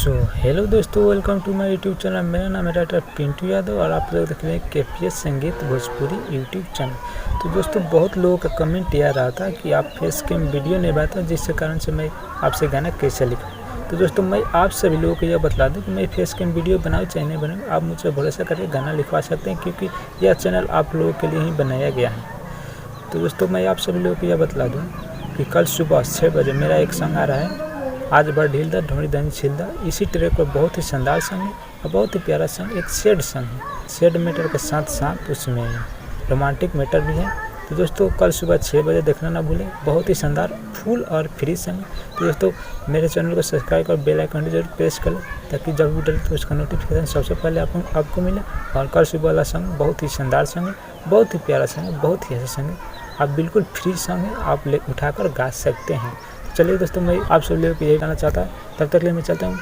Hello दोस्तों, welcome to my YouTube channel. मेरा नाम है राइटर पिंटू यादव और आप लोग देख रहे हैं KPS संगीत भोजपुरी यूट्यूब चैनल। तो दोस्तों, बहुत लोगों का कमेंट यह रहा था कि आप फेस कैम वीडियो नहीं बनाते, जिसके कारण से मैं आपसे गाना कैसे लिखूँ। तो दोस्तों, मैं आप सभी लोगों को यह बता दूँ कि मैं फेस कैम वीडियो बनाऊँ चाहे नहीं बनाऊँ, आप मुझसे भरोसा करके गाना लिखवा सकते हैं, क्योंकि यह चैनल आप लोगों के लिए ही बनाया गया है। तो दोस्तों, मैं आप सभी लोगों को यह बता दूँ कि कल सुबह 6 बजे मेरा एक सॉन्ग आ रहा है, आज भर ढील दा ढोड़ी दही छिलदा। इसी ट्रैक पर बहुत ही शानदार सॉन्ग है और बहुत ही प्यारा सॉन्ग, एक सैड सॉन्ग है। सैड मैटर के साथ साथ उसमें रोमांटिक मैटर भी है। तो दोस्तों, कल सुबह 6 बजे देखना ना भूलें। बहुत ही शानदार फुल और फ्री सॉन्ग है। तो दोस्तों, मेरे चैनल को सब्सक्राइब कर बेल आइकन जरूर प्रेस कर लें, ताकि जब भी डालें तो उसका नोटिफिकेशन सबसे पहले आपको मिले। और कल सुबह वाला सॉन्ग बहुत ही शानदार सॉन्ग है, बहुत ही प्यारा सॉन्ग है, बहुत ही अच्छा सॉन्ग है। आप बिल्कुल फ्री सॉन्ग है, आप उठाकर गा सकते हैं। चलिए दोस्तों, मैं आप सब लोगों को यही कहना चाहता हूँ। तब तक के लिए मैं चलता हूँ।